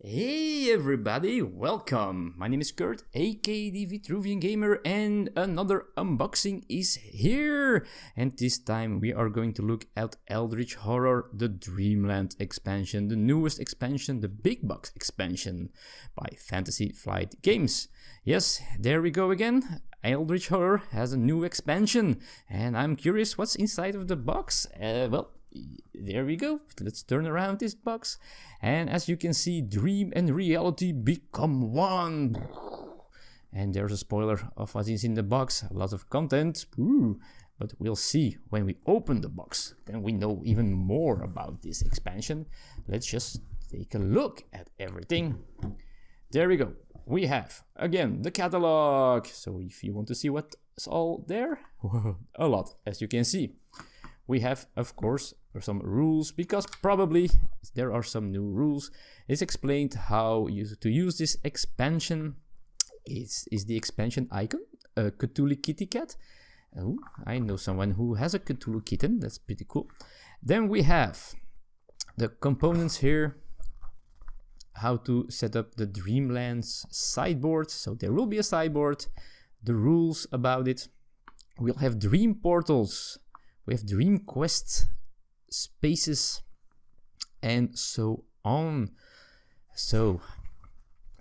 Hey everybody, welcome! My name is Kurt, aka the Vitruvian Gamer, and another unboxing is here! And this time we are going to look at Eldritch Horror, the Dreamlands expansion, the newest expansion, the big box expansion by Fantasy Flight Games. Yes, there we go again. Eldritch Horror has a new expansion, and I'm curious what's inside of the box. Well, there we go. Let's turn around this box, and as you can see, dream and reality become one. And there's a spoiler of what is in the box. A lot of content. Ooh. But we'll see when we open the box. Then we know even more about this expansion. Let's just take a look at everything. There we go. We have, again, the catalog. So if you want to see what's all there, a lot, as you can see. We have, of course, some rules, because probably there are some new rules. It's explained how to use this expansion. Is the expansion icon a Cthulhu kitty cat? Oh, I know someone who has a Cthulhu kitten. That's pretty cool. Then we have the components here. How to set up the Dreamlands sideboard. So there will be a sideboard. The rules about it. We'll have dream portals. We have dream quests, spaces, and so on. So,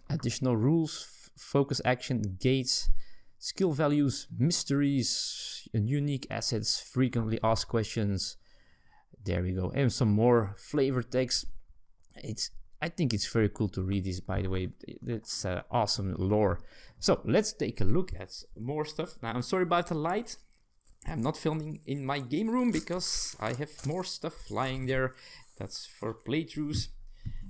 additional rules, focus action, gates, skill values, mysteries, unique assets, frequently asked questions. There we go. And some more flavor text. I think it's very cool to read this, by the way. It's awesome lore. So, let's take a look at more stuff. Now, I'm sorry about the light. I'm not filming in my game room because I have more stuff lying there. That's for playthroughs.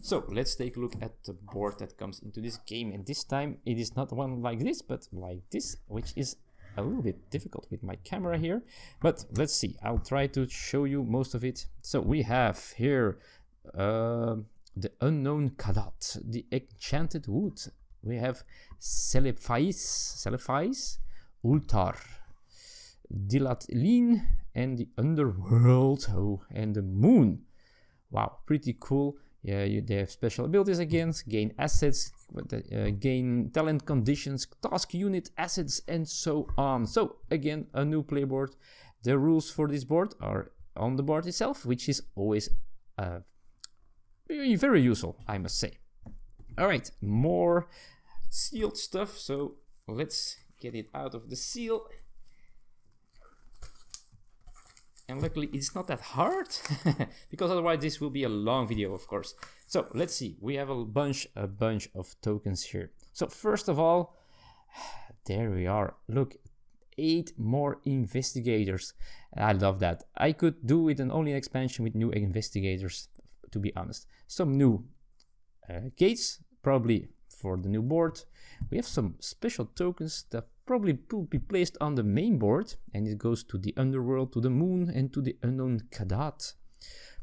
So let's take a look at the board that comes into this game. And this time it is not one like this, but like this, which is a little bit difficult with my camera here. But let's see, I'll try to show you most of it. So we have here the Unknown Kadat, the Enchanted Wood. We have Celephais, Ultar, Dilatlin, and the Underworld, and the Moon. Wow, pretty cool. Yeah, they have special abilities again, gain assets, gain talent conditions, task unit assets, and so on. So again, a new playboard. The rules for this board are on the board itself, which is always very useful, I must say. All right, more sealed stuff. So let's get it out of the seal. And luckily it's not that hard, because otherwise this will be a long video, of course. So let's see, we have a bunch of tokens here. So first of all, there we are. Look, 8 more investigators. I love that. I could do with only an expansion with new investigators, to be honest. Some new gates, probably for the new board. We have some special tokens that probably will be placed on the main board, and it goes to the Underworld, to the Moon, and to the Unknown Kadat.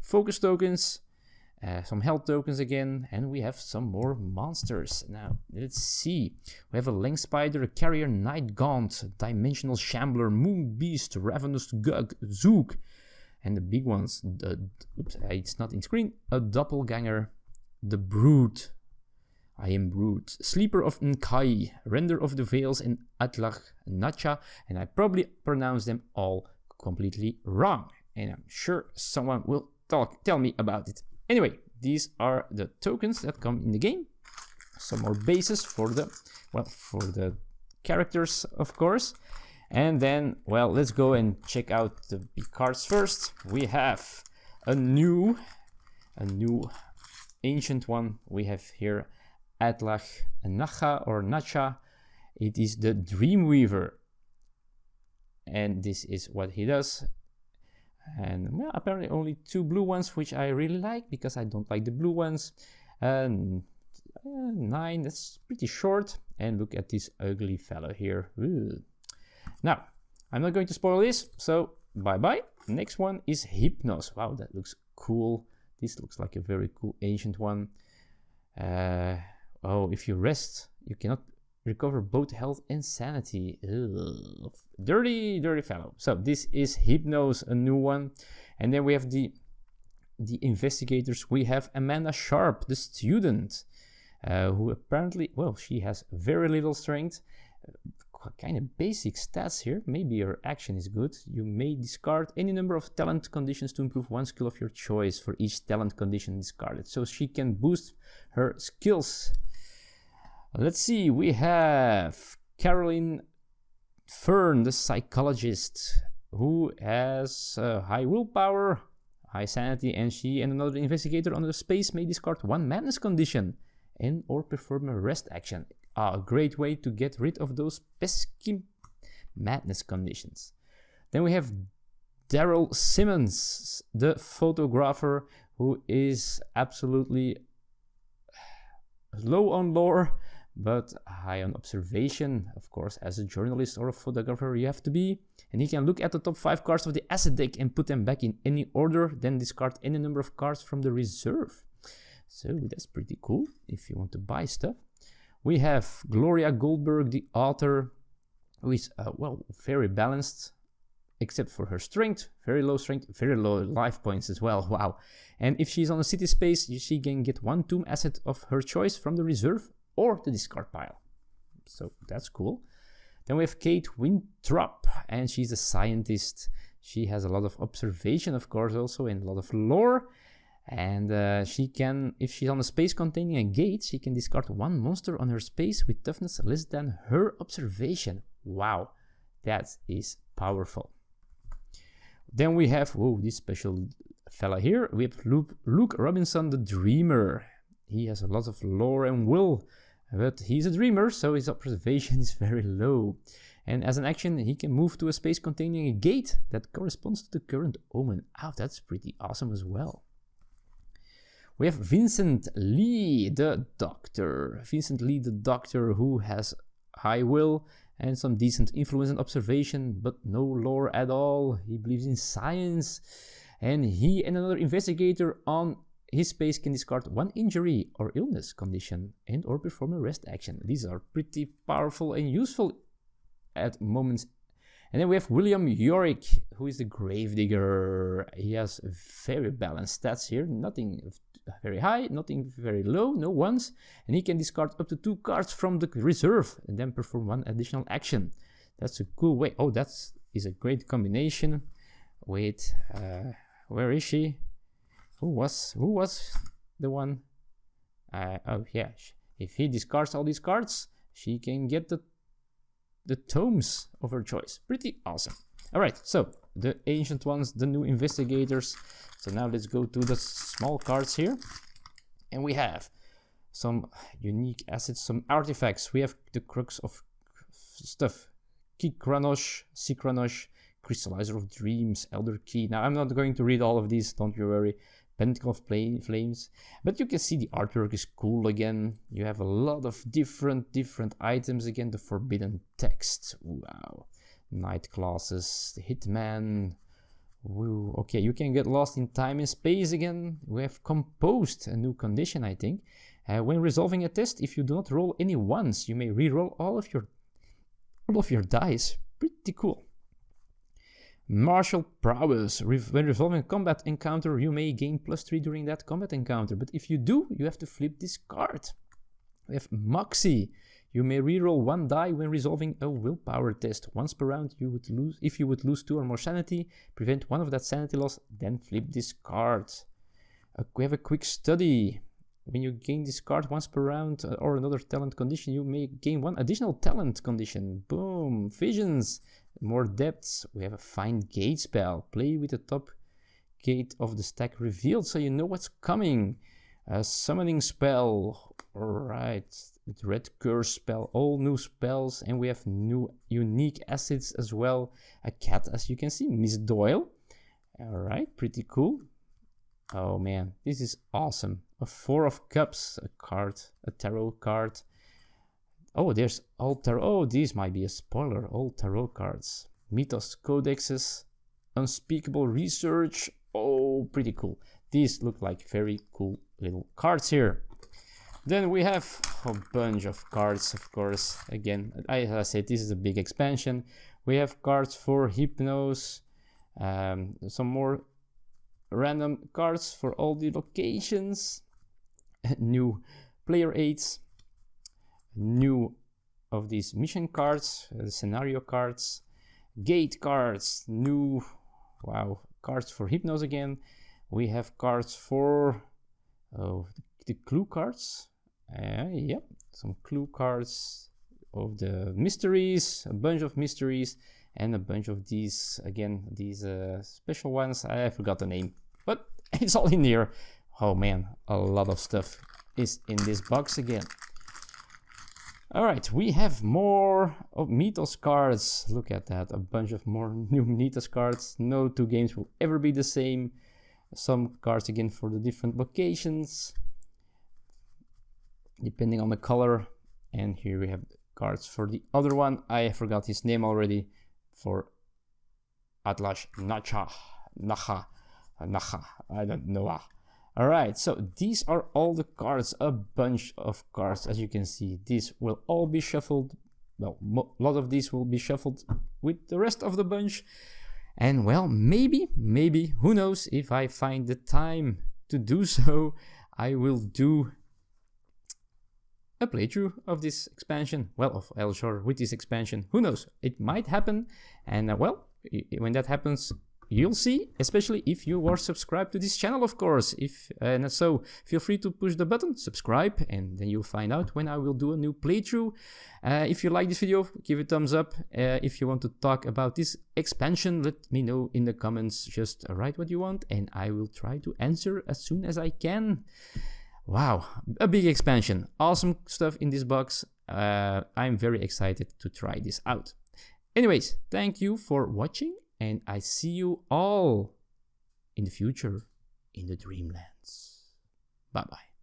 Focus tokens, some health tokens again, and we have some more monsters. Now, let's see. We have a Leng Spider, a Carrier Night Gaunt, Dimensional Shambler, Moon Beast, Ravenous Gug, Zook, and the big ones, it's not in screen, a Doppelganger, the Brood. I am Brood, Sleeper of Nkai, Render of the Veils, and Atlach Nacha, and I probably pronounce them all completely wrong, and I'm sure someone will tell me about it. Anyway, these are the tokens that come in the game. Some more bases for the characters, of course. And then, well, let's go and check out the big cards first. We have a new ancient one. We have here Atlach Nacha or Nacha. It is the Dreamweaver, and this is what he does. And well, apparently only 2 blue ones, which I really like because I don't like the blue ones. 9, that's pretty short. And look at this ugly fellow here. Ooh. Now, I'm not going to spoil this, so bye bye. Next one is Hypnos. Wow, that looks cool. This looks like a very cool ancient one. Oh, if you rest, you cannot recover both health and sanity. Ugh. Dirty fellow. So this is Hypnos, a new one. And then we have the investigators. We have Amanda Sharp, the student. who apparently, well, she has very little strength. Kind of basic stats here. Maybe your action is good. You may discard any number of talent conditions to improve one skill of your choice for each talent condition discarded. So she can boost her skills. Let's see, we have Caroline Fern, the psychologist, who has high willpower, high sanity, and she and another investigator on the space may discard one madness condition and or perform a rest action. A great way to get rid of those pesky madness conditions. Then we have Daryl Simmons, the photographer, who is absolutely low on lore, but high on observation. Of course, as a journalist or a photographer, you have to be. And he can look at the top 5 cards of the asset deck and put them back in any order, then discard any number of cards from the reserve. So that's pretty cool if you want to buy stuff. We have Gloria Goldberg, the author, who is, well, very balanced, except for her strength. Very low strength, very low life points as well. Wow. And if she's on a city space, she can get one tomb asset of her choice from the reserve or the discard pile. So that's cool. Then we have Kate Winthrop, and she's a scientist. She has a lot of observation, of course, also, and a lot of lore. And she can, if she's on a space containing a gate, she can discard one monster on her space with toughness less than her observation. Wow, that is powerful. Then we have, whoa, this special fella here. We have Luke Robinson, the Dreamer. He has a lot of lore and will, but he's a dreamer, so his observation is very low. And as an action, he can move to a space containing a gate that corresponds to the current omen. Oh, that's pretty awesome as well. We have Vincent Lee, the Doctor. Vincent Lee, the Doctor, who has high will and some decent influence and observation, but no lore at all. He believes in science. And he and another investigator on his space can discard one injury or illness condition and or perform a rest action. These are pretty powerful and useful at moments. And then we have William Yorick, who is the Gravedigger. He has very balanced stats here. Nothing very high, nothing very low, no ones. And he can discard up to 2 cards from the reserve and then perform one additional action. That's a cool way. Oh, that is a great combination. Wait, where is she? Who was the one? Oh yeah, if he discards all these cards, she can get the tomes of her choice. Pretty awesome. All right, so the ancient ones, the new investigators. So now let's go to the small cards here. And we have some unique assets, some artifacts. We have the Crux of stuff. Kikranosh, Sikranosh, Crystallizer of Dreams, Elder Key. Now I'm not going to read all of these, don't you worry. Pentacle of Flames. But you can see the artwork is cool again. You have a lot of different items again. The Forbidden Text. Wow. Night Classes. The Hitman. Woo. Okay, you can get lost in time and space again. We have Composed, a new condition, I think. When resolving a test, if you do not roll any ones, you may re-roll all of your dice. Pretty cool. Martial Prowess. When resolving a combat encounter, you may gain +3 during that combat encounter. But if you do, you have to flip this card. We have Moxie. You may reroll 1 die when resolving a willpower test. Once per round, if you would lose 2 or more sanity, prevent 1 of that sanity loss, then flip this card. We have a Quick Study. When you gain this card once per round or another talent condition, you may gain 1 additional talent condition. Boom. Visions. More depths. We have a Find Gate spell. Play with the top gate of the stack revealed so you know what's coming. A Summoning spell. Alright. Red Curse spell. All new spells. And we have new unique assets as well. A cat, as you can see. Miss Doyle. Alright. Pretty cool. Oh man. This is awesome. A 4 of Cups. A card. A tarot card. Oh, there's all tarot. Oh, these might be a spoiler. All tarot cards. Mythos Codexes. Unspeakable Research. Oh, pretty cool. These look like very cool little cards here. Then we have a bunch of cards, of course. Again, as I said, this is a big expansion. We have cards for Hypnos. Some more random cards for all the locations. New player aids, new of these mission cards, scenario cards, gate cards, new, wow, cards for Hypnos again. We have cards for the clue cards. Yep, some clue cards of the mysteries, a bunch of mysteries, and a bunch of these, again, these special ones. I forgot the name, but it's all in here. Oh man, a lot of stuff is in this box again. Alright, we have more of Mythos cards. Look at that, a bunch of more new Mythos cards. No two games will ever be the same. Some cards again for the different locations, depending on the color. And here we have cards for the other one. I forgot his name already. For Atlas Nacha, I don't know. Alright, so these are all the cards, a bunch of cards. As you can see, these will all be shuffled. Well, a lot of these will be shuffled with the rest of the bunch. And well, maybe, who knows, if I find the time to do so, I will do a playthrough of this expansion, well, of Eldritch Horror with this expansion. Who knows, it might happen. And well, when that happens, you'll see, especially if you are subscribed to this channel, of course. So feel free to push the button, subscribe, and then you'll find out when I will do a new playthrough. If you like this video, give it a thumbs up. If you want to talk about this expansion, let me know in the comments. Just write what you want, and I will try to answer as soon as I can. Wow, a big expansion, awesome stuff in this box. I'm very excited to try this out. Anyways, thank you for watching, and I see you all in the future in the Dreamlands. Bye bye.